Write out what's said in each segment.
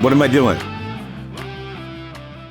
What am I doing?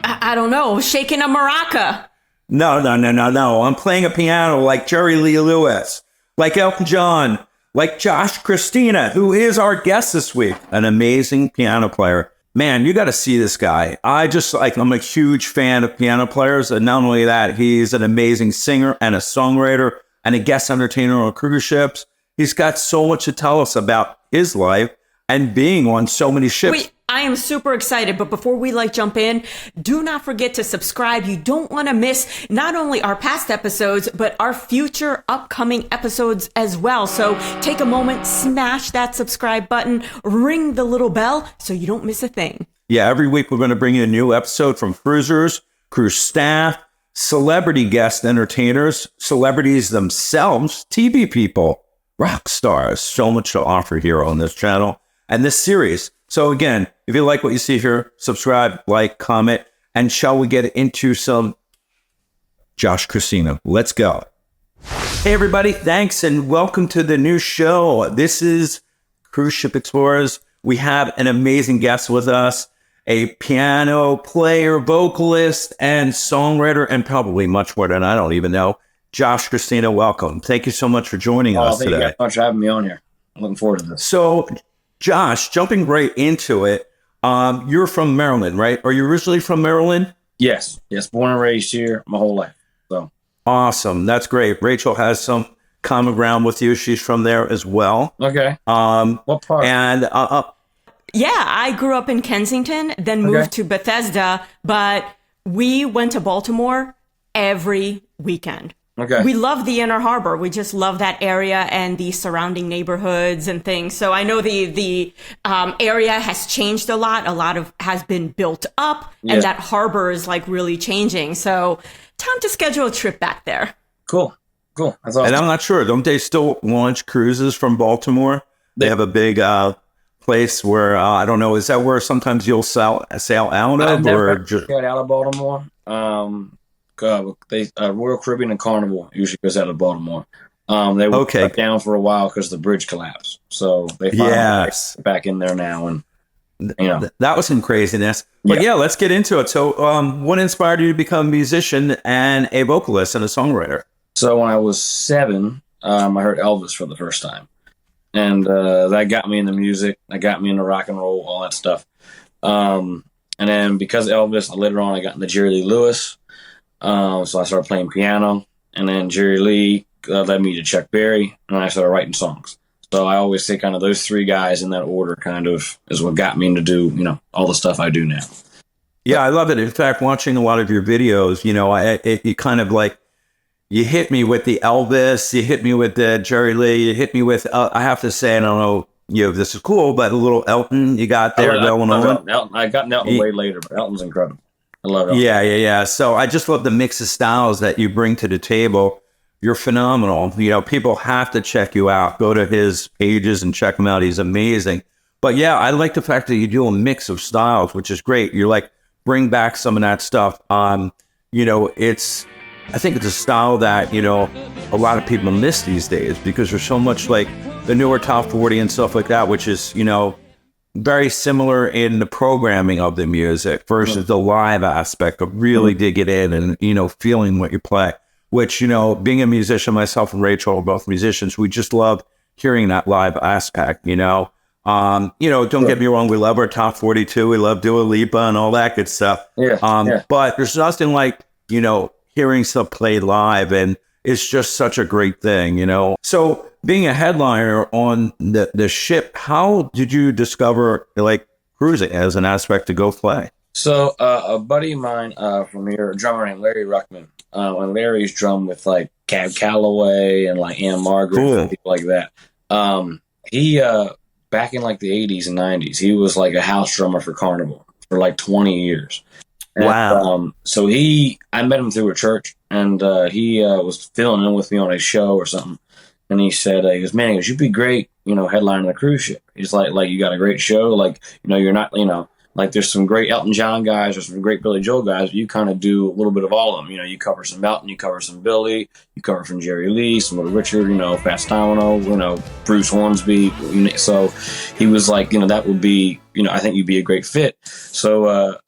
I don't know. Shaking a maraca. No. I'm playing a piano like Jerry Lee Lewis, like Elton John, like Josh Christina, who is our guest this week, an amazing piano player. Man, you got to see this guy. I'm a huge fan of piano players. And not only that, he's an amazing singer and a songwriter and a guest entertainer on cruise ships. He's got so much to tell us about his life and being on so many ships. Wait, I am super excited, but before we jump in, do not forget to subscribe. You don't want to miss not only our past episodes, but our future upcoming episodes as well. So take a moment, smash that subscribe button, ring the little bell so you don't miss a thing. Yeah, every week we're going to bring you a new episode from cruisers, cruise staff, celebrity guest entertainers, celebrities themselves, TV people, rock stars. So much to offer here on this channel and this series. So again, if you like what you see here, subscribe, like, comment, and shall we get into some Josh Christina? Let's go. Hey everybody, thanks and welcome to the new show. This is Cruise Ship Explorers. We have an amazing guest with us, a piano player, vocalist, and songwriter, and probably much more than I don't even know. Josh Christina, welcome. Thank you so much for joining us today. Thank you much for having me on here. I'm looking forward to this. So, Josh, jumping right into it, you're from Maryland, right? Are you originally from Maryland? Yes, born and raised here my whole life. So awesome, that's great. Rachel has some common ground with you. She's from there as well. Okay. What part? And yeah, I grew up in Kensington, then moved to Bethesda, but we went to Baltimore every weekend. Okay. We love the Inner Harbor. We just love that area and the surrounding neighborhoods and things. So I know the area has changed a lot. A lot of has been built up, and that harbor is really changing. So time to schedule a trip back there. Cool. That's awesome. And I'm not sure. Don't they still launch cruises from Baltimore? They have a big place where I don't know. Is that where sometimes you'll sail out of, or just out of Baltimore? Royal Caribbean and Carnival usually goes out of Baltimore. They were shut down for a while because the bridge collapsed. So they finally back in there now, and that was some craziness. But let's get into it. So, what inspired you to become a musician and a vocalist and a songwriter? So when I was 7, I heard Elvis for the first time, and that got me into music. That got me into rock and roll, all that stuff. And then because of Elvis, later on I got into Jerry Lee Lewis. So I started playing piano, and then Jerry Lee led me to Chuck Berry, and I started writing songs. So I always say kind of those 3 guys in that order kind of is what got me into do, all the stuff I do now. Yeah, I love it. In fact, watching a lot of your videos, you kind of you hit me with the Elvis, you hit me with the Jerry Lee, you hit me with, I have to say, I don't know, if this is cool, but a little Elton you got there going on. Elton. I got Elton way later, but Elton's incredible. I love it. Yeah. So I just love the mix of styles that you bring to the table. You're phenomenal. People have to check you out. Go to his pages and check him out. He's amazing. But yeah, I like the fact that you do a mix of styles, which is great. You're bring back some of that stuff. I think it's a style that, a lot of people miss these days because there's so much the newer top 40 and stuff like that, which is, very similar in the programming of the music versus the live aspect of really digging in and, feeling what you play, which, being a musician, myself and Rachel are both musicians. We just love hearing that live aspect, don't get me wrong. We love our top 42. We love Dua Lipa and all that good stuff. But there's nothing like, hearing stuff played live, and it's just such a great thing, So being a headliner on the ship, how did you discover cruising as an aspect to go play? So a buddy of mine from here, a drummer named Larry Ruckman, and Larry's drummed with Cab Calloway and Ann Margaret and people like that. He back in the 80s and 90s, he was a house drummer for Carnival for 20 years. And, wow. So I met him through a church, and he was filling in with me on a show or something. And he said, man, you'd be great, headlining the cruise ship. He's like, you got a great show. You're not, Like there's some great Elton John guys, there's some great Billy Joel guys. You kind of do a little bit of all of them. You know, you cover some Elton, you cover some Billy, you cover some Jerry Lee, some Little Richard, you know, Fats Domino, you know, Bruce Hornsby. So he was like, you know, that would be, you know, I think you'd be a great fit. So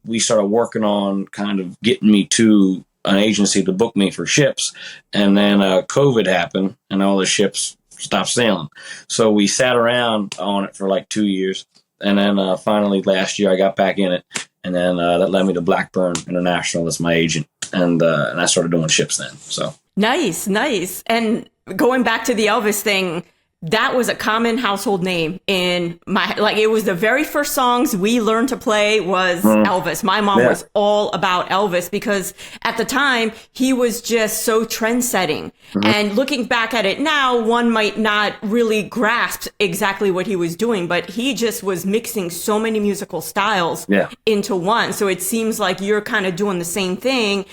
we started working on kind of getting me to an agency to book me for ships, and then COVID happened and all the ships stopped sailing. So we sat around on it for like 2 years. And then finally last year I got back in it, and then that led me to Blackburn International as my agent, and I started doing ships then. So nice. And going back to the Elvis thing, that was a common household name in my, like, it was the very first songs we learned to play was Elvis. My mom was all about Elvis because at the time he was just so trend setting. And looking back at it now, one might not really grasp exactly what he was doing, but he just was mixing so many musical styles into one. So it seems like you're kind of doing the same thing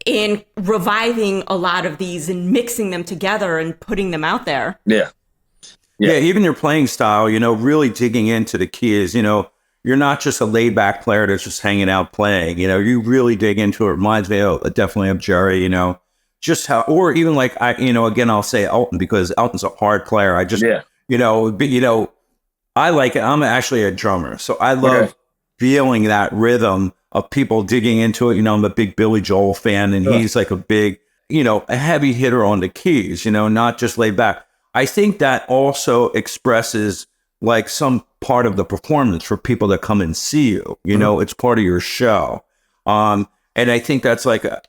in reviving a lot of these and mixing them together and putting them out there. Yeah, even your playing style, you know, really digging into the keys, you know, you're not just a laid back player that's just hanging out playing, you know, you really dig into it. Reminds me definitely of Jerry, you know, just how, or even like, again, I'll say Elton because Elton's a hard player. I just, I like it. I'm actually a drummer. So I love feeling that rhythm of people digging into it. You know, I'm a big Billy Joel fan, and he's like a big, you know, a heavy hitter on the keys, you know, not just laid back. I think that also expresses like some part of the performance for people that come and see you, you know, it's part of your show. And I think that's like a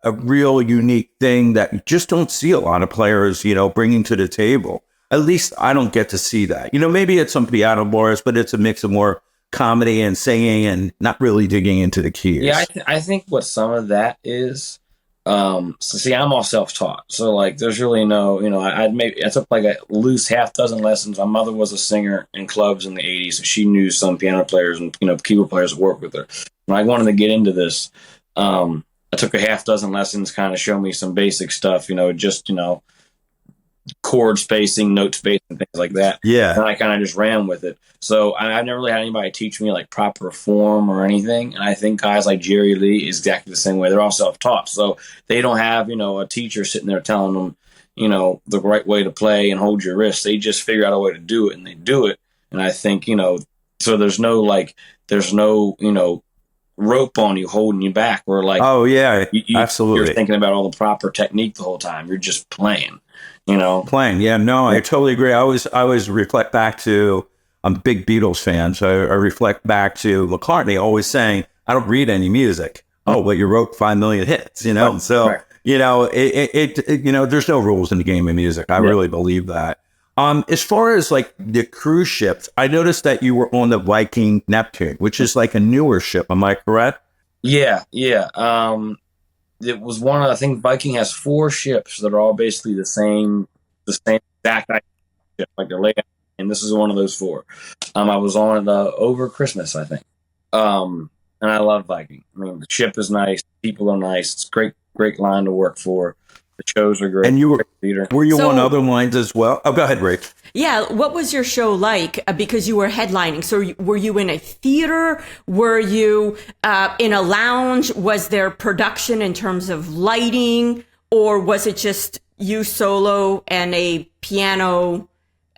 real unique thing that you just don't see a lot of players, you know, bringing to the table. At least I don't get to see that. You know, maybe it's some piano bars, but it's a mix of more comedy and singing and not really digging into the keys. Yeah, I think what some of that is, so see, I'm all self-taught. So like, there's really no, you know, I took like a loose half dozen lessons. My mother was a singer in clubs in the 80s. So she knew some piano players and, you know, keyboard players that worked with her. When I wanted to get into this, I took a half dozen lessons, kind of show me some basic stuff, you know, just, you know, chord spacing, note spacing, things like that. Yeah. And I kind of just ran with it. So I've never really had anybody teach me like proper form or anything. And I think guys like Jerry Lee is exactly the same way. They're all self-taught. So they don't have, you know, a teacher sitting there telling them, you know, the right way to play and hold your wrist. They just figure out a way to do it, and they do it. And I think, you know, so there's no, you know, rope on you holding you back, where like, oh yeah, absolutely, you're thinking about all the proper technique the whole time. You're just playing. You know, playing. Yeah, no, I totally agree. I always reflect back to, I'm a big Beatles fan, so I reflect back to McCartney always saying, I don't read any music. Oh, but you wrote 5 million hits, you know? So, you know, it you know, there's no rules in the game of music. I really believe that. As far as like the cruise ships, I noticed that you were on the Viking Neptune, which is like a newer ship. Am I correct? Yeah. It was one of, I think Viking has 4 ships that are all basically the same exact ship, like they're laid out, and this is one of those 4. I was on it over Christmas, I think. And I love Viking. I mean, the ship is nice, people are nice, it's a great line to work for. The shows are great. And you were you on other lines as well? Oh, go ahead, Ray. Yeah. What was your show like? Because you were headlining. So were you in a theater? Were you in a lounge? Was there production in terms of lighting? Or was it just you solo and a piano?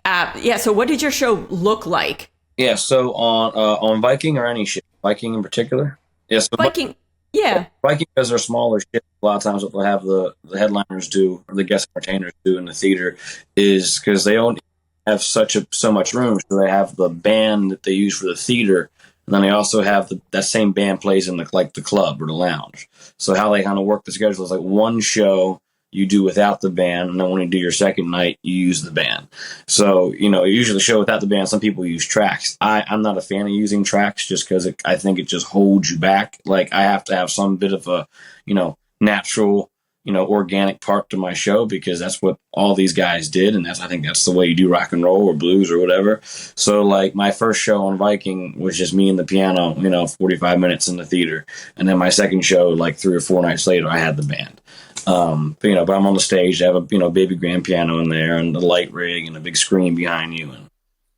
So what did your show look like? Yeah. So on Viking or any ship? Viking in particular? Yes. Yeah, so Viking. Yeah. Viking, because they're smaller ships, a lot of times what they'll have the headliners do, or the guest entertainers do in the theater, is because they only have so much room. So they have the band that they use for the theater, and then they also have that same band plays in the club or the lounge. So how they kind of work the schedule is like one show you do without the band, and then when you do your second night, you use the band. So, you know, usually show without the band, some people use tracks. I'm not a fan of using tracks just because I think it just holds you back. Like, I have to have some bit of a, you know, natural, you know, organic part to my show, because that's what all these guys did. And I think that's the way you do rock and roll or blues or whatever. So like my first show on Viking was just me and the piano, you know, 45 minutes in the theater. And then my second show, like 3 or 4 nights later, I had the band. But I'm on the stage. I have a, you know, baby grand piano in there and the light rig and a big screen behind you. And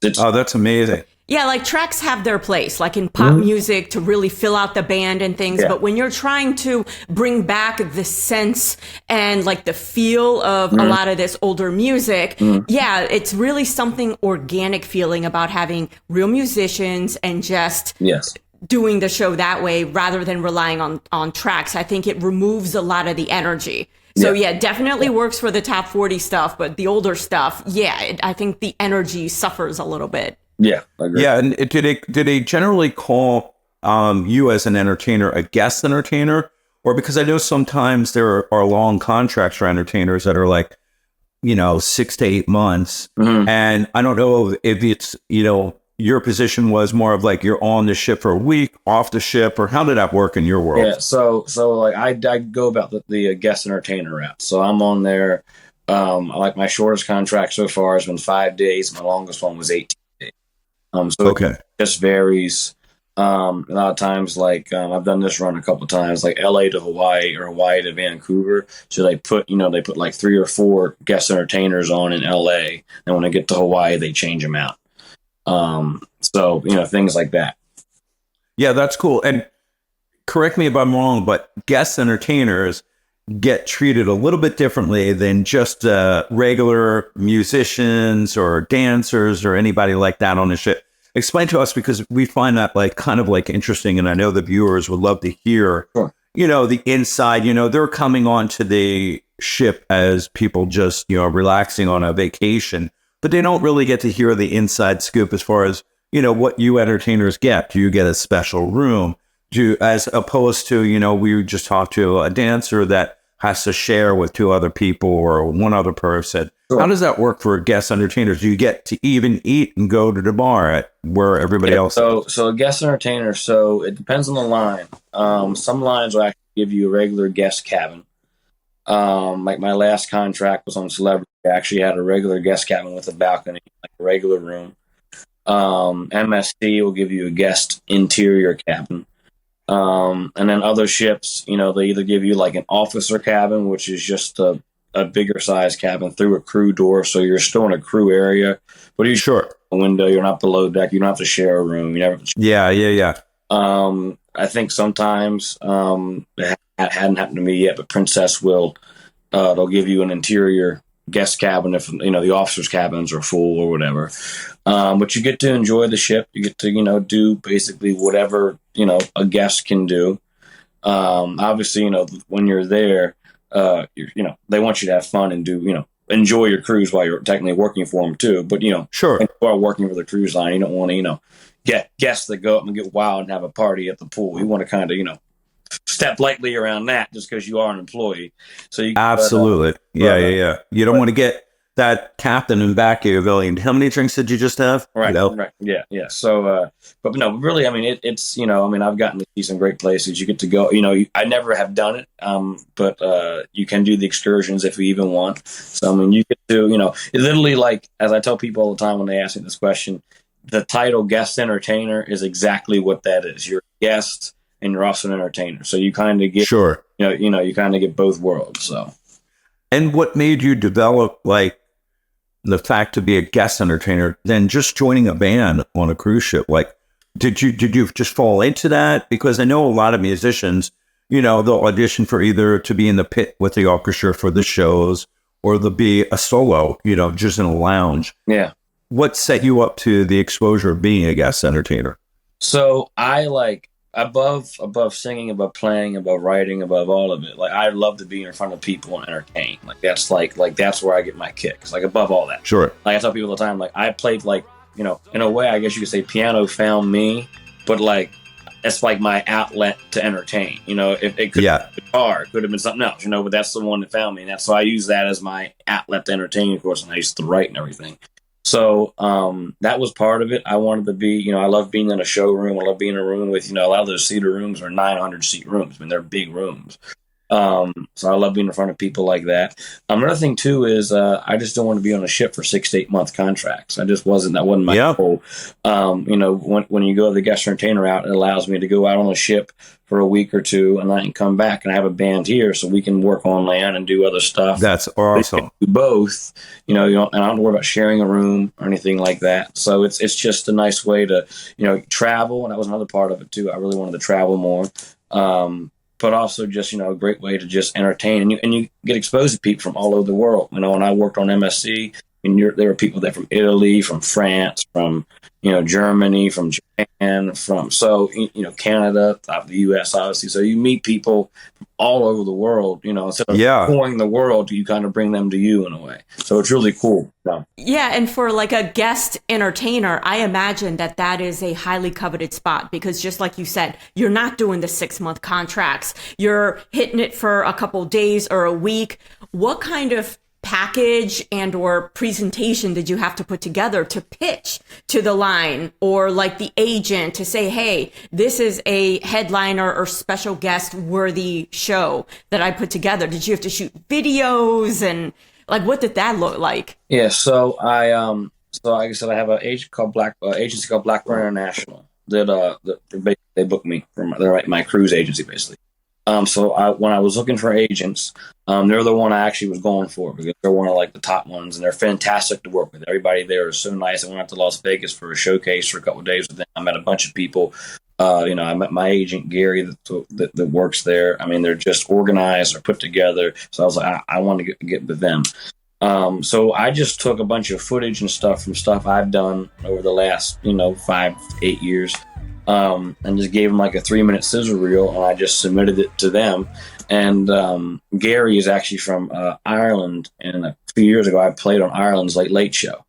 that's amazing. Yeah, like tracks have their place, like in pop music to really fill out the band and things. But when you're trying to bring back the sense and like the feel of a lot of this older music, it's really something organic feeling about having real musicians and just doing the show that way rather than relying on tracks. I think it removes a lot of the energy. So definitely works for the top 40 stuff, but the older stuff, I think the energy suffers a little bit. Yeah, I agree. Yeah, and did they generally call you as an entertainer a guest entertainer? Or because I know sometimes there are long contracts for entertainers that are like, 6 to 8 months. And I don't know if it's, your position was more of like you're on the ship for a week, off the ship, or how did that work in your world? Yeah, so like I go about the guest entertainer route. So I'm on there. Like my shortest contract so far has been 5 days. My longest one was 18 days. So it just varies. A lot of times, like I've done this run a couple of times, like LA to Hawaii or Hawaii to Vancouver. So they put like 3 or 4 guest entertainers on in LA, and when they get to Hawaii, they change them out. So things like that. Yeah, that's cool. And correct me if I'm wrong, but guest entertainers get treated a little bit differently than just regular musicians or dancers or anybody like that on the ship. Explain to us, because we find that like kind of like interesting, and I know the viewers would love to hear, the inside. They're coming onto the ship as people just relaxing on a vacation, but they don't really get to hear the inside scoop as far as what you entertainers get. Do you get a special room? As opposed to we just talked to a dancer that has to share with 2 other people or 1 other person. How does that work for guest entertainers? Do you get to even eat and go to the bar at where everybody else is? So a guest entertainer, so it depends on the line. Some lines will actually give you a regular guest cabin. Like my last contract was on Celebrity. I actually had a regular guest cabin with a balcony, like a regular room. MSC will give you a guest interior cabin. And then other ships, they either give you like an officer cabin, which is just a bigger size cabin through a crew door. So you're still in a crew area, but you're sure a window. You're not below deck. You don't have to share a room. You never. Yeah. I think sometimes, that hadn't happened to me yet, but Princess will, they'll give you an interior guest cabin if the officers' cabins are full or whatever. But you get to enjoy the ship. You get to do basically whatever a guest can do. Obviously, when you're there, they want you to have fun and do enjoy your cruise while you're technically working for them too. But sure, while working for the cruise line, you don't want to get guests that go up and get wild and have a party at the pool. You want to kind of step lightly around that just because you are an employee. So you absolutely, yeah. You don't want to get that captain in back of your building. How many drinks did you just have? Right, right, yeah. So, but no, really, I mean, it's I've gotten to see some great places. You get to go. I never have done it, but you can do the excursions if you even want. So, I mean, you get to, it literally, like as I tell people all the time when they ask me this question, the title guest entertainer is exactly what that is. You're a guest and you're also an entertainer. So you kind of get, you kind of get both worlds. So, and what made you develop like the fact to be a guest entertainer than just joining a band on a cruise ship? Like, did you just fall into that? Because I know a lot of musicians, they'll audition for either to be in the pit with the orchestra for the shows or they'll be a solo, just in a lounge. Yeah. What set you up to the exposure of being a guest entertainer? So I like above singing, above playing, above writing, above all of it. Like I love to be in front of people and entertain. Like that's that's where I get my kicks. Like above all that. Sure. Like I tell people all the time, like I played in a way, I guess you could say piano found me, but like it's like my outlet to entertain. If it could have been guitar, it could have been something else, but that's the one that found me. And so I use that as my outlet to entertain, of course, and I used to write and everything. So that was part of it. I wanted to be, I love being in a showroom. I love being in a room with, a lot of those theater rooms are 900 seat rooms. I mean, they're big rooms. So I love being in front of people like that. Another thing too is I just don't want to be on a ship for 6 to 8 month contracts. That wasn't my goal. When you go the guest entertainer route, it allows me to go out on a ship for a week or two, and I can come back and I have a band here, so we can work on land and do other stuff. That's awesome. Do both, and I don't have to worry about sharing a room or anything like that. So it's just a nice way to travel, and that was another part of it too. I really wanted to travel more. But also just, a great way to just entertain. And you get exposed to people from all over the world. When I worked on MSC, there were people there from Italy, from France, from, Germany, from Japan, from, Canada, the U.S., obviously. So you meet people from all over the world, instead of touring the world, you kind of bring them to you in a way. So it's really cool. Yeah, and for like a guest entertainer, I imagine that is a highly coveted spot, because just like you said, you're not doing the 6-month contracts. You're hitting it for a couple days or a week. What kind of package and or presentation did you have to put together to pitch to the line or like the agent to say, hey, this is a headliner or special guest worthy show that I put together? Did you have to shoot videos, and like what did that look like? Yeah, so like I said, I have an agency called Blackburn International they book me they're my cruise agency basically. So when I was looking for agents, they're the one I actually was going for, because they're one of like the top ones, and they're fantastic to work with. Everybody there is so nice. I went out to Las Vegas for a showcase for a couple of days with them. I met a bunch of people. I met my agent Gary that works there. I mean, they're just organized or put together. So I was like, I want to get with them. So I just took a bunch of footage and stuff from stuff I've done over the last 5-8 years. And just gave them like a 3-minute scissor reel, and I just submitted it to them. And Gary is actually from Ireland, and a few years ago I played on Ireland's Late Show,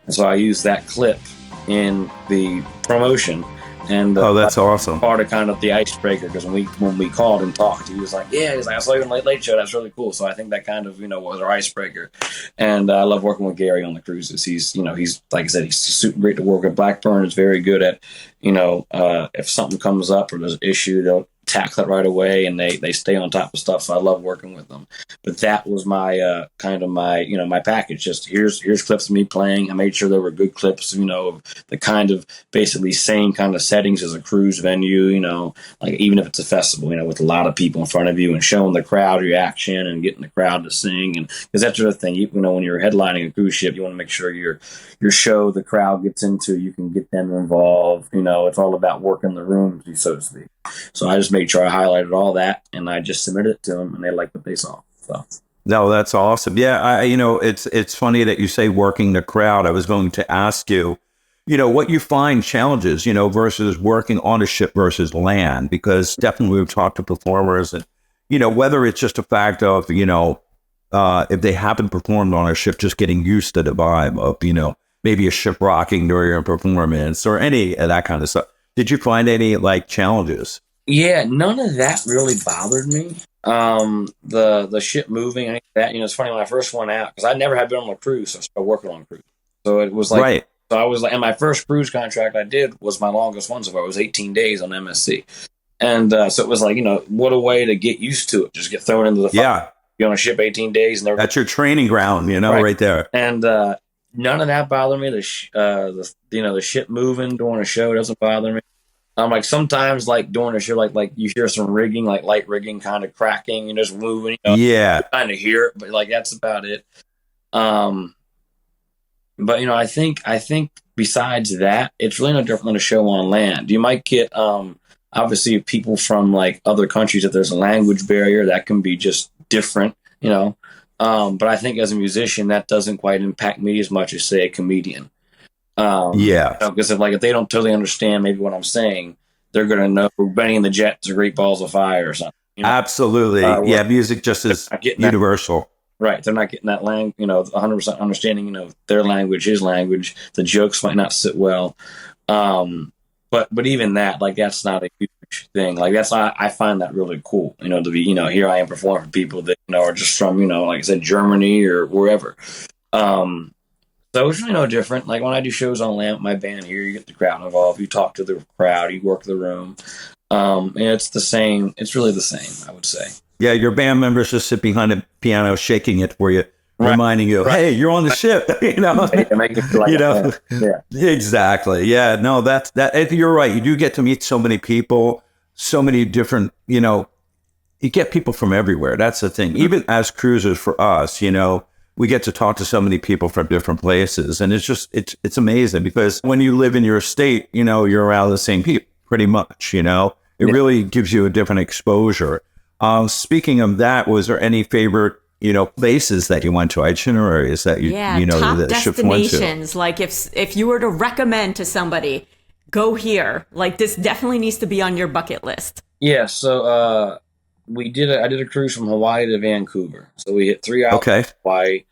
and so I used that clip in the promotion. And that's awesome. Part of kind of the icebreaker, because when we called and talked, he was like, I saw you on Late Show. That's really cool. So I think that kind of was our icebreaker. And I love working with Gary on the cruises. He's like I said, he's super great to work with. Blackburn is very good at if something comes up or there's an issue, they'll tackle it right away, and they stay on top of stuff. So I love working with them. But that was my kind of my package. Just here's clips of me playing. I made sure there were good clips, of the kind of basically same kind of settings as a cruise venue, like even if it's a festival, with a lot of people in front of you, and showing the crowd reaction and getting the crowd to sing. And because that's the other thing, when you're headlining a cruise ship, you want to make sure your show the crowd gets into, you can get them involved. It's all about working the rooms, so to speak. So I just made sure I highlighted all that, and I just submitted it to them, and they liked what they saw. So. No, that's awesome. Yeah, it's funny that you say working the crowd. I was going to ask you, what you find challenges, versus working on a ship versus land, because definitely we've talked to performers, and whether it's just a fact of if they haven't performed on a ship, just getting used to the vibe of maybe a ship rocking during a performance or any of that kind of stuff. Did you find any challenges? Yeah, none of that really bothered me. The ship moving, any of that. It's funny, when I first went out, because I never had been on a cruise, so I started working on a cruise. So it was like, right. So I was like, and my first cruise contract I did was my longest one so far. It was 18 days on MSC. And so it was like, what a way to get used to it. Just get thrown into the fire. Yeah. Be on a ship 18 days. And that's your training ground, right there. And none of that bothered me. The ship moving during a show doesn't bother me. Like sometimes, like during a show, like you hear some rigging, like light rigging, kind of cracking, just moving. Yeah, kind of hear it, but that's about it. But I think besides that, it's really no different than a show on land. You might get obviously people from like other countries. If there's a language barrier, that can be just different. But I think as a musician, that doesn't quite impact me as much as say a comedian. Because if they don't totally understand maybe what I'm saying, they're going to know Benny and the Jets are Great Balls of Fire or something. Absolutely. Music just is universal. Right. They're not getting that 100% understanding, their language, his language. The jokes might not sit well. But even that, that's not a huge thing. I find that really cool, to be, here I am performing for people that, are just from, like I said, Germany or wherever. So it's really no different. Like when I do shows on land with my band here, you get the crowd involved. You talk to the crowd. You work the room. And it's the same. It's really the same, I would say. Yeah, your band members just sit behind the piano shaking it for you, Right. reminding you, hey, you're on the ship. You know, Yeah, make it feel like you know, yeah. exactly. Yeah, no, that. You're right. You do get to meet so many people, so many different. You know, you get people from everywhere. That's the thing. Even as cruisers, for us, you know, we get to talk to so many people from different places, and it's amazing because when you live in your state, you know, you're around the same people pretty much. You know, it really gives you a different exposure. Speaking of that, was there any favorite, you know, places that you went to, itineraries that you know, top the ship went to? destinations. Like if you were to recommend to somebody, go here. Like this definitely needs to be on your bucket list. Yeah, so I did a cruise from Hawaii to Vancouver. So we hit 3 hours Okay. from Hawaii.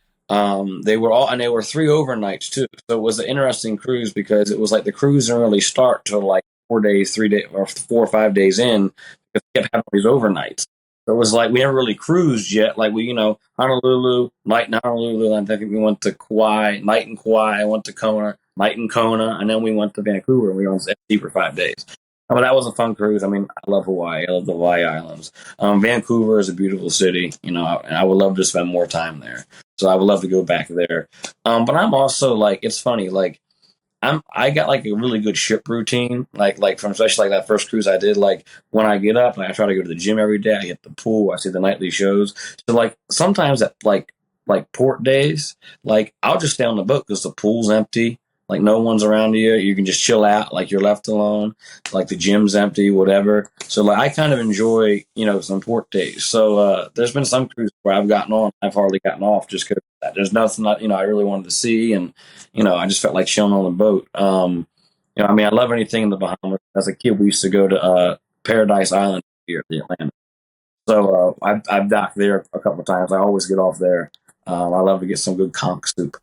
They were 3 overnights too. So it was an interesting cruise because it was like the cruise didn't really start till like 4 days, 3 days, or 4 or 5 days in, because we kept having these overnights. So it was like we never really cruised yet. Like we, you know, Honolulu, night in Honolulu, and I think we went to Kauai, night in Kauai. I went to Kona, night in Kona, and then we went to Vancouver and we were on FT for 5 days. But that was a fun cruise. I mean, I love Hawaii. I love the Hawaii Islands. Vancouver is a beautiful city, you know, and I would love to spend more time there. So I would love to go back there. But I'm also like, it's funny, like I got like a really good ship routine, like from especially like that first cruise I did. Like when I get up, like I try to go to the gym every day. I hit the pool. I see the nightly shows. So like sometimes at like port days, like I'll just stay on the boat because the pool's empty. Like no one's around you. You can just chill out. Like you're left alone. Like the gym's empty, whatever. So like I kind of enjoy, you know, some port days. So there's been some cruises where I've gotten on, I've hardly gotten off just because there's nothing that, you know, I really wanted to see, and you know I just felt like chilling on the boat. You know, I mean, I love anything in the Bahamas. As a kid, we used to go to Paradise Island here at the Atlantic. So I've docked there a couple of times. I always get off there. I love to get some good conch soup.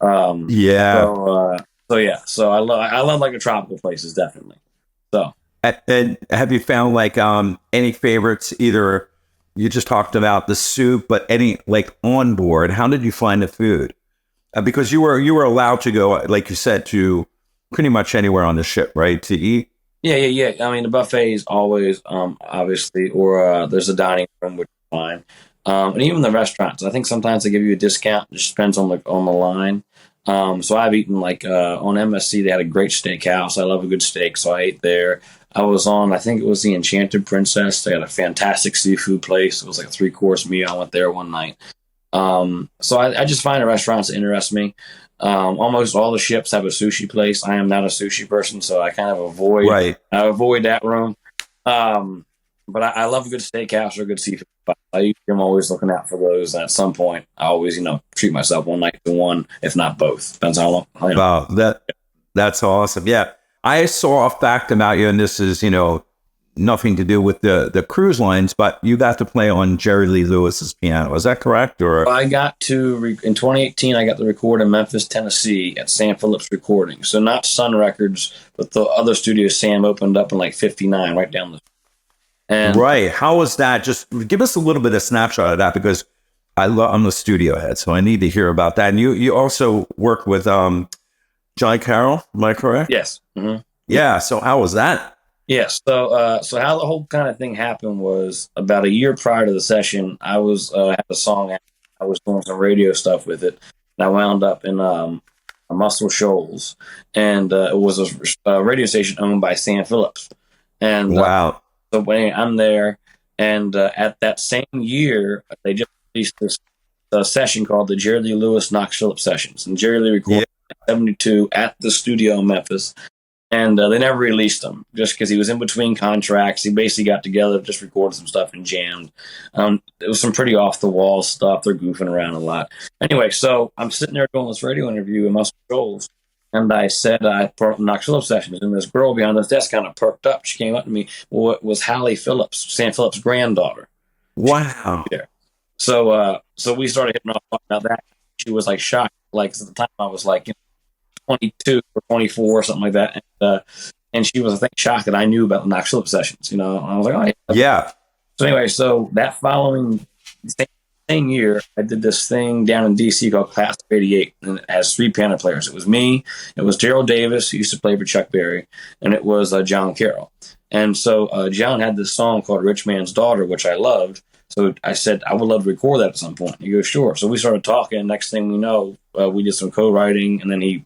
Yeah. So yeah, so I love like the tropical places, definitely. So And have you found like any favorites? Either you just talked about the soup, but any like on board, how did you find the food? Because you were allowed to go, like you said, to pretty much anywhere on the ship, right, to eat. yeah. I mean, the buffet is always obviously, or there's a dining room, which is fine, and even the restaurants. I think sometimes they give you a discount. It just depends on the line. So I've eaten like on MSC, they had a great steakhouse. I love a good steak, so I ate there. I was on, I think it was the Enchanted Princess. They had a fantastic seafood place. It was like a 3-course meal. I went there one night. So I just find the restaurants that interest me. Almost all the ships have a sushi place. I am not a sushi person, so I kind of avoid that room. But I love a good steakhouse or a good seafood. I'm always looking out for those. And at some point, I always, you know, treat myself one night to one, if not both. Depends how long. You know. Wow, that's awesome. Yeah, I saw a fact about you, and this is, you know, nothing to do with the cruise lines, but you got to play on Jerry Lee Lewis's piano. Is that correct? Or I got to in 2018, I got to record in Memphis, Tennessee, at Sam Phillips Recording. So not Sun Records, but the other studio Sam opened up in like '59, right down the. And right. How was that? Just give us a little bit of snapshot of that, because I'm the studio head, so I need to hear about that. And you also work with John Carroll, am I correct? Yes. Mm-hmm. Yeah. So how was that? Yes. So how the whole kind of thing happened was about a year prior to the session, I was had a song. I was doing some radio stuff with it, and I wound up in Muscle Shoals, and it was a radio station owned by Sam Phillips. And wow. So when I'm there, and at that same year, they just released this session called the Jerry Lee Lewis Knox Phillips Sessions, and Jerry Lee recorded in '72 at the studio in Memphis. And they never released him just because he was in between contracts. He basically got together, just recorded some stuff and jammed. It was some pretty off-the-wall stuff. They're goofing around a lot. Anyway, so I'm sitting there doing this radio interview in Muscle Shoals, and I said I brought up the Knox Phillips Sessions, and this girl behind this desk kind of perked up. She came up to me. Well, it was Hallie Phillips, Sam Phillips' granddaughter. Wow. So we started hitting off about that. She was like shocked. Like at the time, I was like, 22 or 24 or something like that, and she was, I think, shocked that I knew about the Knox Phillips Sessions. You know, and I was like, oh yeah. So anyway, so that following same year, I did this thing down in DC called Class of '88, and it has 3 piano players. It was me, it was Daryl Davis, who used to play for Chuck Berry, and it was John Carroll. And so John had this song called "Rich Man's Daughter," which I loved. So I said, I would love to record that at some point. He goes, sure. So we started talking. Next thing we know, we did some co-writing, and then he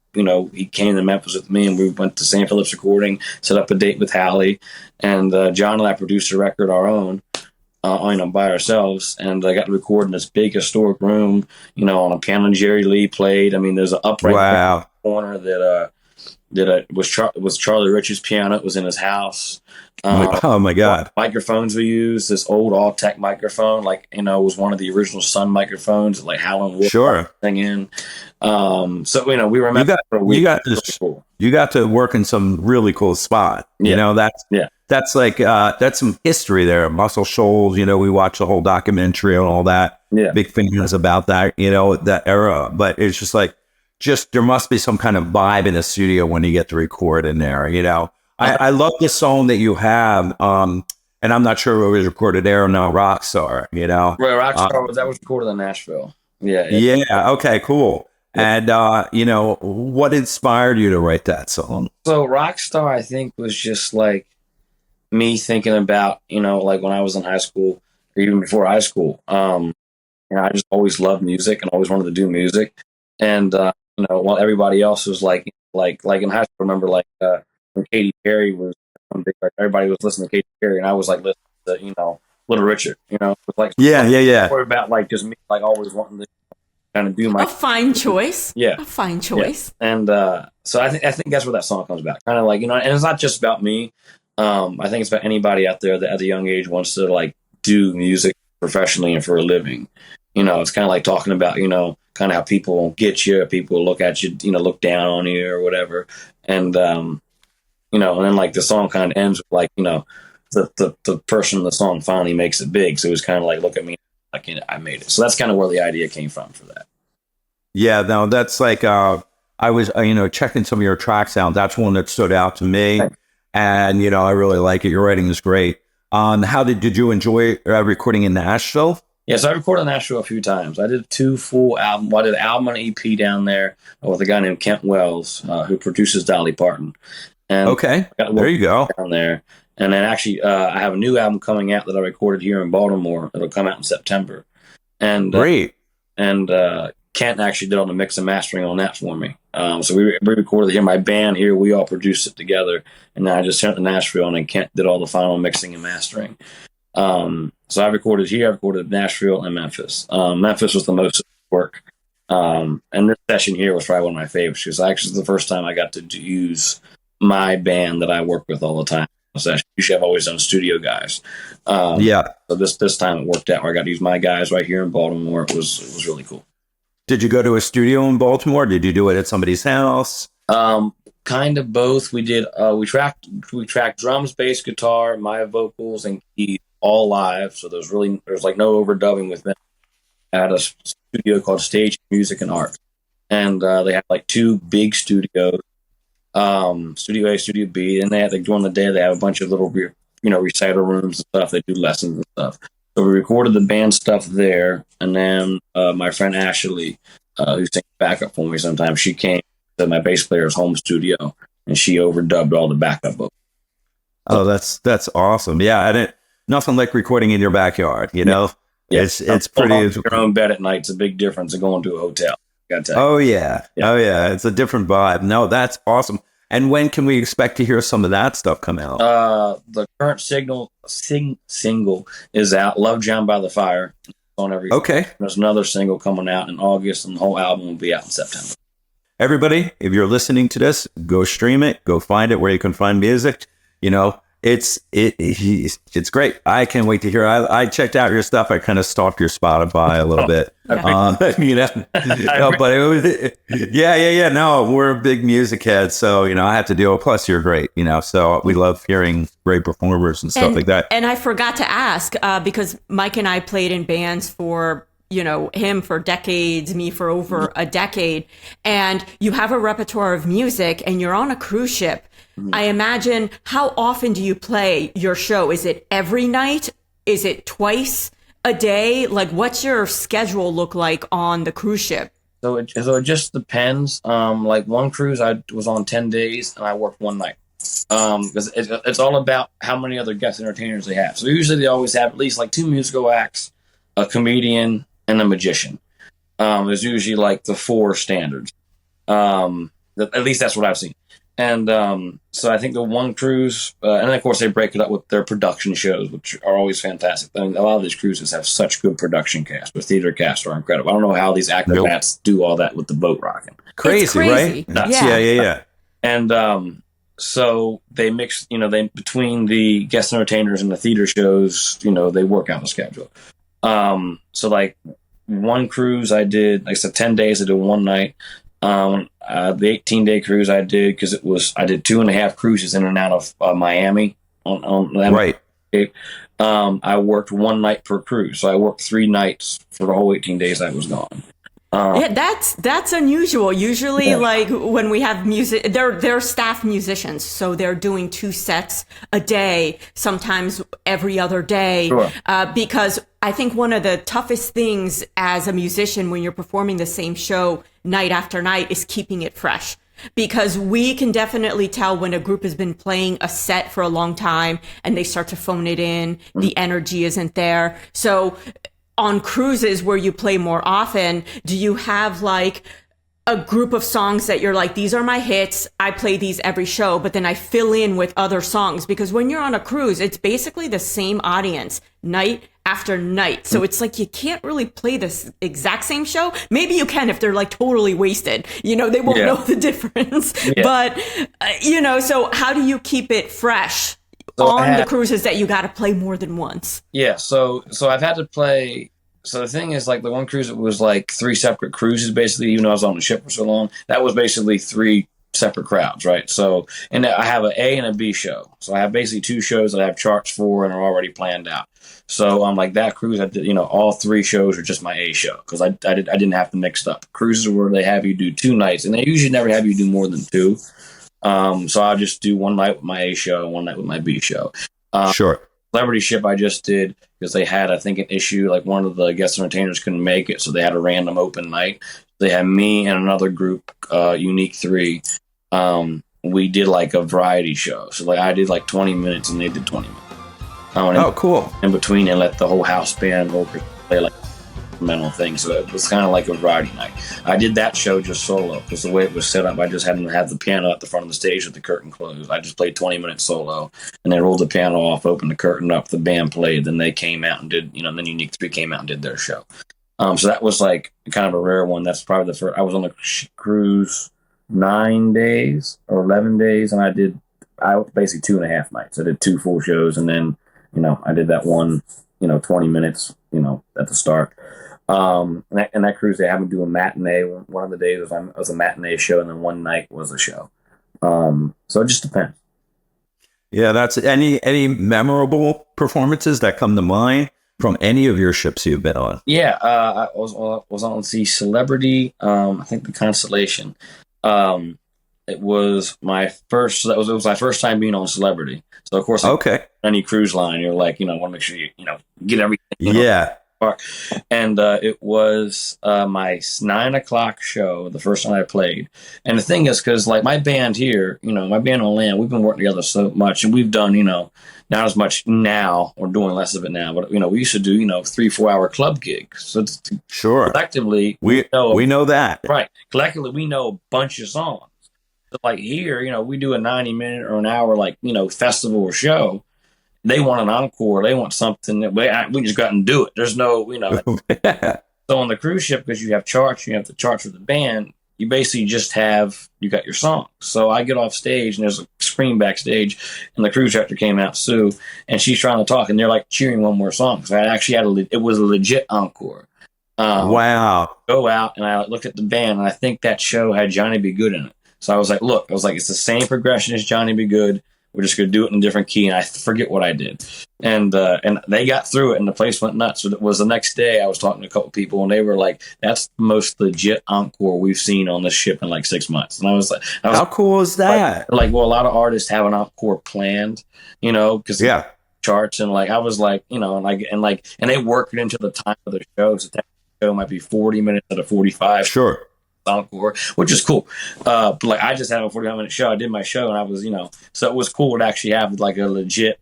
came to Memphis with me, and we went to Sam Phillips Recording, set up a date with Hallie, and John and I produced a record our own, by ourselves, and I got to record in this big historic room, on a piano Jerry Lee played. I mean, there's an upright corner that was Charlie Rich's piano. It was in his house. Oh my God! Microphones we used, this old all-tech microphone, it was one of the original Sun microphones, like Howlin' Wolf thing in. So we were met for a week. You got to work in some really cool spot. That's like that's some history there. Muscle Shoals. We watched the whole documentary and all that. Yeah, big fans about that. That era. But it's just there must be some kind of vibe in the studio when you get to record in there. I love the song that you have, and I'm not sure if it was recorded there or not. Rockstar, Right, Rockstar that was recorded in Nashville. Yeah. Okay. Cool. And what inspired you to write that song? So Rockstar, I think, was just like me thinking about when I was in high school or even before high school. I just always loved music and always wanted to do music, and while everybody else was like in high school, I remember when Katy Perry was big, everybody was listening to Katy Perry, and I was listening to Little Richard. It was more about just me always wanting to kind of do my a fine choice. Yeah, a fine choice. Yeah. And so I think that's where that song comes about. Kind of and it's not just about me. I think it's about anybody out there that at a young age wants to do music professionally and for a living. It's kind of like talking about kind of how people won't get you, people look at you, look down on you or whatever, and and then the song kind of ends with the person in the song finally makes it big. So it was kind of look at me, I made it. So that's kind of where the idea came from for that. Yeah, no, that's I was checking some of your tracks out. That's one that stood out to me, and I really like it. Your writing is great. How did you enjoy recording in Nashville? Yes, I recorded in Nashville a few times. I did 2 full albums. I did an album and an EP down there with a guy named Kent Wells, who produces Dolly Parton. And there you go. Down there. And then actually, I have a new album coming out that I recorded here in Baltimore. It'll come out in September. And great. And Kent actually did all the mix and mastering on that for me. So we recorded here. My band here, we all produced it together. And then I just sent it to Nashville, and then Kent did all the final mixing and mastering. So I recorded here, I recorded Nashville and Memphis. Memphis was the most work. And this session here was probably one of my favorites, because actually it's the first time I got to use my band that I work with all the time. Usually I've always done studio guys. So this time it worked out where I got to use my guys right here in Baltimore. It was really cool. Did you go to a studio in Baltimore? Did you do it at somebody's house? Kind of both. We did. We tracked drums, bass, guitar, my vocals, and keys all live. So there's no overdubbing with them. I had a studio called Stage Music and Art, and they had 2 big studios. Studio A, Studio B, and they had during the day they have a bunch of little recital rooms and stuff. They do lessons and stuff. So we recorded the band stuff there, and then my friend Ashley, who sings backup for me sometimes, she came to my bass player's home studio and she overdubbed all the backup vocals. Oh, that's awesome! Yeah, nothing like recording in your backyard. Yeah. It's pretty. Your own bed at night. It's a big difference than going to a hotel. Oh yeah, it's a different vibe. No, that's awesome. And when can we expect to hear some of that stuff come out? The current single is out. Love Drowned by the Fire. It's on every. Okay. There's another single coming out in August, and the whole album will be out in September. Everybody, if you're listening to this, go stream it. Go find it where you can find music. It's great. I can't wait to hear it. I checked out your stuff. I kind of stalked your Spotify a little bit. But it was, yeah. No, we're big music heads, so I have to deal with. Plus, you're great, So we love hearing great performers and stuff like that. And I forgot to ask because Mike and I played in bands for him for decades, me for over a decade, and you have a repertoire of music, and you're on a cruise ship. I imagine, how often do you play your show? Is it every night? Is it twice a day? What's your schedule look like on the cruise ship? So it just depends. One cruise I was on 10 days and I worked one night. Because it's all about how many other guest entertainers they have. So usually they always have at least 2 musical acts a comedian, and a magician. There's usually like the 4 standards. At least that's what I've seen. And so I think the one cruise, and then of course they break it up with their production shows, which are always fantastic. I mean, a lot of these cruises have such good production cast. The theater casts are incredible. I don't know how these acrobats do all that with the boat rocking. Crazy, right? Nuts. Yeah. And so they mix, they between the guest entertainers and the theater shows, they work out the schedule. So like one cruise I did, like I said, 10 days, I did one night. The 18-day cruise I did, because I did 2.5 cruises in and out of Miami on right. I worked one night per cruise, so I worked 3 nights for the whole 18 days I was gone. Yeah, that's unusual. Usually, like when we have music, they're staff musicians, so they're doing 2 sets a day, sometimes every other day. Sure. Because I think one of the toughest things as a musician when you're performing the same show night after night is keeping it fresh. Because we can definitely tell when a group has been playing a set for a long time and they start to phone it in, the energy isn't there. So on cruises where you play more often, do you have like a group of songs that you're like, these are my hits, I play these every show, but then I fill in with other songs? Because when you're on a cruise, it's basically the same audience night after night. So it's like you can't really play this exact same show. Maybe you can if they're like totally wasted. They won't know the difference. Yeah. But, so how do you keep it fresh? On the cruises that you got to play more than once? Yeah, so I've had to play. So the thing is, like the one cruise, it was like 3 separate cruises, basically. Even though I was on the ship for so long, that was basically 3 separate crowds, right? So, and I have an A and a B show. So I have basically 2 shows that I have charts for and are already planned out. So like that cruise, I did, all 3 shows are just my A show, because I didn't have to mix up. Cruises where they have you do 2 nights, and they usually never have you do more than 2. So I'll just do one night with my A show and one night with my B show. Sure. Celebrity Ship I just did because they had, I think, an issue, like one of the guest entertainers couldn't make it, so they had a random open night. They had me and another group, Unique 3. We did like a variety show. So like I did like 20 minutes and they did 20 minutes. Cool. In between, they let the whole house band play like mental thing, so it was kind of like a variety night. I did that show just solo because the way it was set up, I just had to have the piano at the front of the stage with the curtain closed. I just played 20 minutes solo, and they rolled the piano off, opened the curtain up, the band played, then they came out and did, then Unique 3 came out and did their show. So that was like kind of a rare one. That's probably the first. I was on the cruise 9 days or 11 days, and I basically 2.5 nights. I did 2 full shows, and then I did that one 20 minutes at the start. And that cruise, they have me do a matinee. One of the days was a matinee show, and then one night was a show. So it just depends. Yeah, that's any memorable performances that come to mind from any of your ships you've been on? Yeah, I was on the Celebrity. I think the Constellation. It was my first. It was my first time being on Celebrity. So of course, any cruise line, you're like, want to make sure you get everything. Yeah. And it was my 9 o'clock show, the first time I played. And the thing is, because like my band here, my band on land, we've been working together so much, and we've done, not as much now, or doing less of it now, but we used to do 3-4 hour club gigs. So sure, collectively we know that, right? Collectively, we know a bunch of songs. So like here, we do a 90-minute or an hour festival or show. They want an encore. They want something that we just go out and do it. There's no, So on the cruise ship, because you have charts, you have the charts with the band, you basically just you got your songs. So I get off stage, and there's a screen backstage, and the cruise director came out, Sue, and she's trying to talk, and they're like cheering one more song. So I actually it was a legit encore. Wow. Go out, and I looked at the band, and I think that show had Johnny B. Good in it. So I was like, it's the same progression as Johnny B. Good. We're just going to do it in a different key. And I forget what I did. And they got through it, and the place went nuts. So it was the next day, I was talking to a couple people, and they were like, that's the most legit encore we've seen on this ship in 6 months. And I was like, how cool is that? Well, a lot of artists have an encore planned, because charts. And I was like, and they work it into the time of the show. So the show might be 40 minutes out of 45. Sure. Encore, which is cool. I just had a 45-minute show. I did my show, and I was, so it was cool to actually have a legit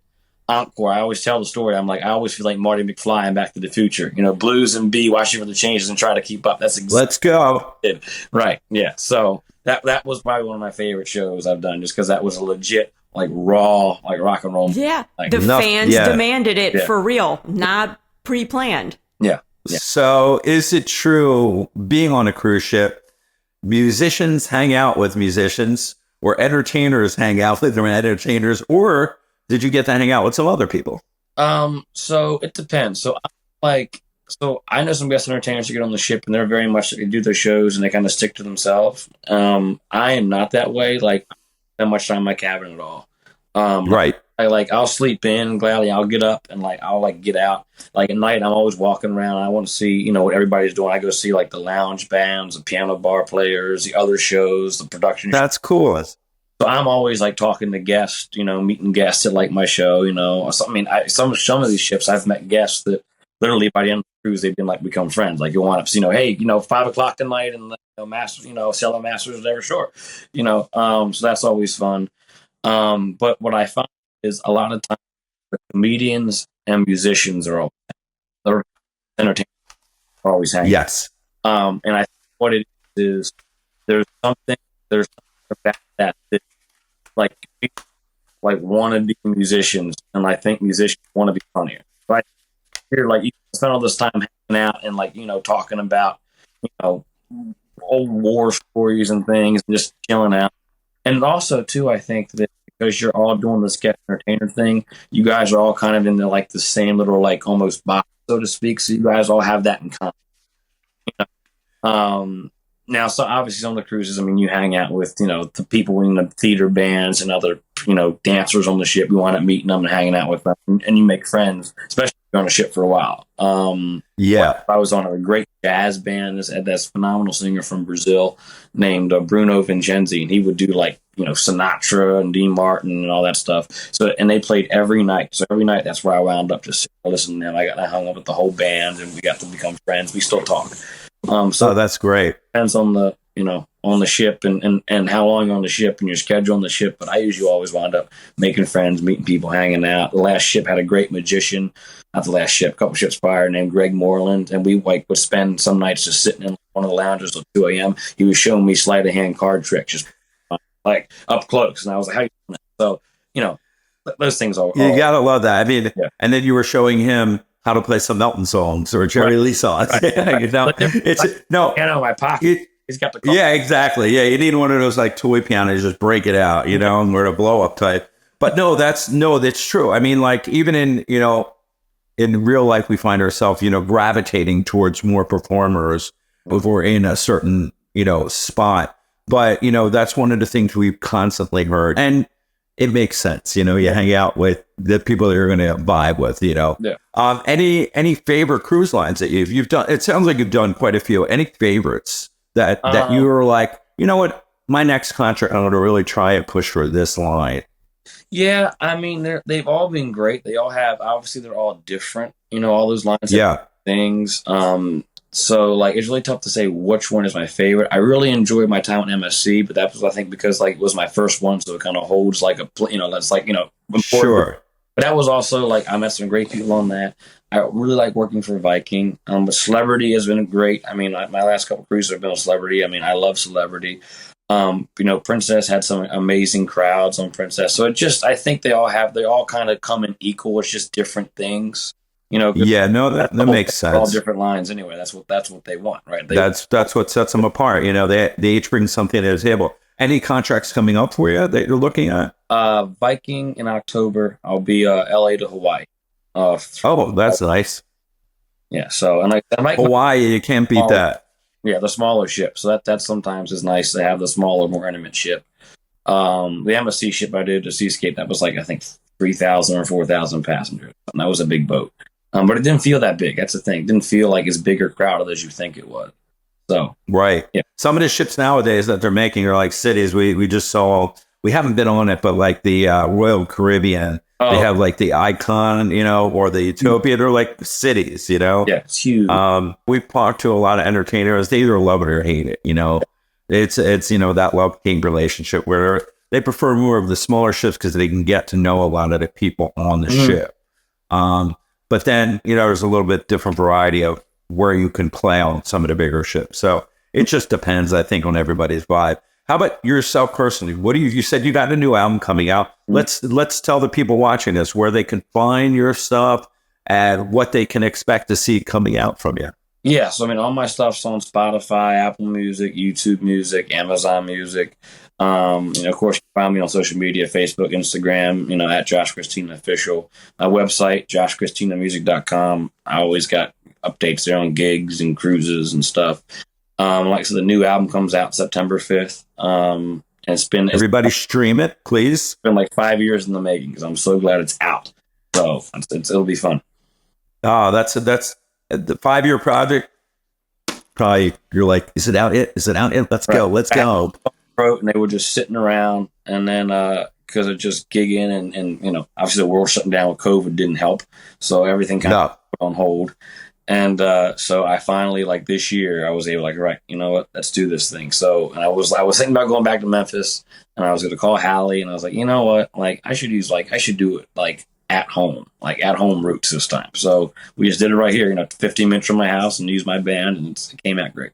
encore. I always tell the story. I'm like, I always feel like Marty McFly in Back to the Future. Blues and B watching for the changes and try to keep up. That's exactly Let's go. it. Right. Yeah. So that was probably one of my favorite shows I've done, just because that was a legit, like, raw, like, rock and roll. Yeah. Like, The fans demanded it Yeah. for real, not pre-planned. yeah. Yeah. So is it true, being on a cruise ship, musicians hang out with musicians, or entertainers hang out with their entertainers, or did you get to hang out with some other people? So it depends. So I know some guest entertainers who get on the ship and they're very much, they do their shows and they kind of stick to themselves. I am not that way. Like, I don't spend much time in my cabin at all. Right. I'll sleep in gladly. I'll get up and I'll get out. Like, at night, I'm always walking around. I want to see, what everybody's doing. I go see like the lounge bands, the piano bar players, the other shows, the production. That's cool. So I'm always like talking to guests, meeting guests at like my show, So, I mean, some of these ships I've met guests that literally by the end of the cruise they've been like become friends. Like, you'll wind up, hey, 5:00 tonight and masters, selling masters, whatever, sure, So that's always fun. But what I find is a lot of times the comedians and musicians are entertainers are always hanging. Yes. And I think what it is there's something about that like want to be musicians, and I think musicians want to be funnier. Right here, like, you spend all this time hanging out and talking about old war stories and things, and just chilling out. And also too, I think that because you're all doing this guest entertainer thing, you guys are all kind of in the same little almost box, so to speak. So you guys all have that in common. Now, so obviously on the cruises, I mean, you hang out with, the people in the theater bands and other, dancers on the ship. You wind up meeting them and hanging out with them, and you make friends, especially if you're on a ship for a while. I was on a great jazz band. This phenomenal singer from Brazil named Bruno Vincenzi, and he would do Sinatra and Dean Martin and all that stuff. So, and they played every night. So every night, that's where I wound up just listening to them. I hung up with the whole band, and we got to become friends. We still talk. So that's great. Depends on the on the ship and how long you're on the ship and your schedule on the ship. But I usually always wind up making friends, meeting people, hanging out. The last ship had a great magician. Not the last ship, a couple ships prior, named Greg Moreland, and we would spend some nights just sitting in one of the lounges till 2 a.m. He was showing me sleight of hand card tricks, just up close, and I was like, "How you doing that?" So those things are. You gotta love that. I mean, Yeah. And then you were showing him how to play some Elton songs or Jerry Lee songs. Right. It's no piano in my pocket. He's got the yeah, exactly. Yeah, you need one of those toy pianos, just break it out, and we're a blow up type. But that's true. I mean, even in real life, we find ourselves, gravitating towards more performers if we're in a certain, spot. But, that's one of the things we've constantly heard. And it makes sense. You hang out with the people that you're going to vibe with, Yeah. Any favorite cruise lines that you've done? It sounds like you've done quite a few. Any favorites that you were like, you know what, my next contract, I'm going to really try and push for this line? Yeah, I mean, they've all been great. They all have, obviously, they're all different. All those lines. Yeah. Things. So it's really tough to say which one is my favorite. I really enjoyed my time at MSC, but that was, I think, because it was my first one, so it kind of holds that's important. Sure. But that was also I met some great people on that. I really like working for Viking. But Celebrity has been great. I mean, my last couple cruises have been a Celebrity. I mean, I love Celebrity. Princess had some amazing crowds on Princess. So I think they all kind of come in equal. It's just different things. Yeah, no, that makes sense. All different lines anyway. That's what they want, right? That's what sets them apart. They each bring something to the table. Any contracts coming up for you that you're looking at? Viking in October. I'll be LA to Hawaii. That's nice. Yeah. So and I might Hawaii, you can't beat that. Yeah, the smaller ship. So that sometimes is nice to have the smaller, more intimate ship. The MSC ship I did, the Seascape, that was I think 3,000 or 4,000 passengers. And that was a big boat. But it didn't feel that big. That's the thing. It didn't feel as big or crowded as you think it was. So right. Yeah. Some of the ships nowadays that they're making are cities. We just saw. We haven't been on it, but the Royal Caribbean, they have the Icon, or the Utopia. They're cities, Yeah, it's huge. We've talked to a lot of entertainers. They either love it or hate it. It's that love-hate relationship where they prefer more of the smaller ships because they can get to know a lot of the people on the ship. But then, there's a little bit different variety of where you can play on some of the bigger ships. So it just depends, I think, on everybody's vibe. How about yourself personally? What do you said you got a new album coming out. Let's tell the people watching this where they can find your stuff and what they can expect to see coming out from you. Yeah, so all my stuff's on Spotify, Apple Music, YouTube Music, Amazon Music. Of course, you can find me on social media, Facebook, Instagram, at Josh Christina Official. My website, joshchristinamusic.com. I always got updates there on gigs and cruises and stuff. So the new album comes out September 5th. And everybody stream it, please. It's been like 5 years in the making because I'm so glad it's out. So it'll be fun. Oh, that's the 5-year project. Probably you're like, is it out yet? Is it out yet? Let's go. And they were just sitting around, and then because of just gigging and obviously the world shutting down with COVID didn't help, so everything kind of put on hold. And so I finally, this year, I was able, right, you know what, let's do this thing. So, and I was thinking about going back to Memphis, and I was going to call Hallie, and I was like, you know what, I should do it at home roots this time. So we just did it right here, 15 minutes from my house, and used my band, and it came out great.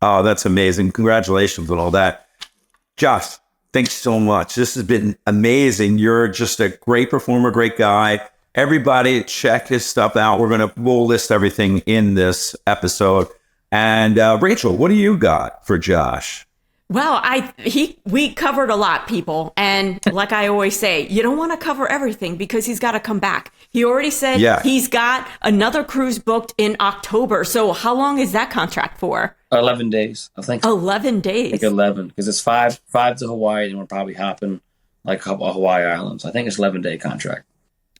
Oh, that's amazing! Congratulations on all that, Josh. Thanks so much. This has been amazing. You're just a great performer, great guy. Everybody check his stuff out. We'll list everything in this episode. And Rachel, what do you got for Josh? Well, we covered a lot, people. And like I always say, you don't want to cover everything because he's got to come back. He already said he's got another cruise booked in October. So how long is that contract for? 11 days, I think. 11 days. I think 11, because it's five to Hawaii, and we're probably hopping a couple of Hawaii islands. I think it's 11-day contract.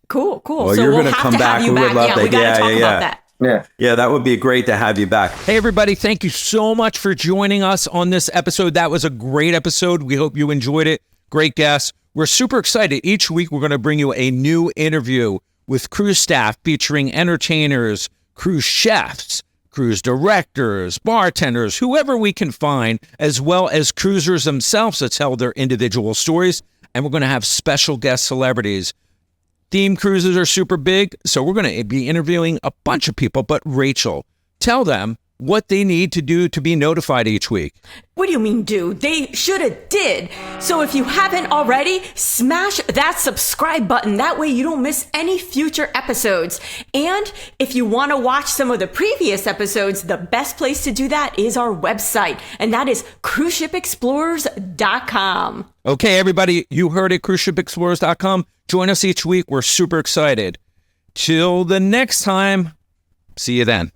Cool. Well, so you're we'll going to have come to back. have you back. Yeah, we got to talk about that. Yeah, that would be great to have you back. Hey, everybody. Thank you so much for joining us on this episode. That was a great episode. We hope you enjoyed it. Great guests. We're super excited. Each week, we're going to bring you a new interview with cruise staff featuring entertainers, cruise chefs, cruise directors, bartenders, whoever we can find, as well as cruisers themselves to tell their individual stories. And we're going to have special guest celebrities. Theme cruises are super big, so we're going to be interviewing a bunch of people. But Rachel, tell them what they need to do to be notified each week. What do you mean, do? They should have did. So if you haven't already, smash that subscribe button. That way you don't miss any future episodes. And if you want to watch some of the previous episodes, the best place to do that is our website. And that is cruiseshipexplorers.com. Okay, everybody, you heard it, cruiseshipexplorers.com. Join us each week. We're super excited. Till the next time, see you then.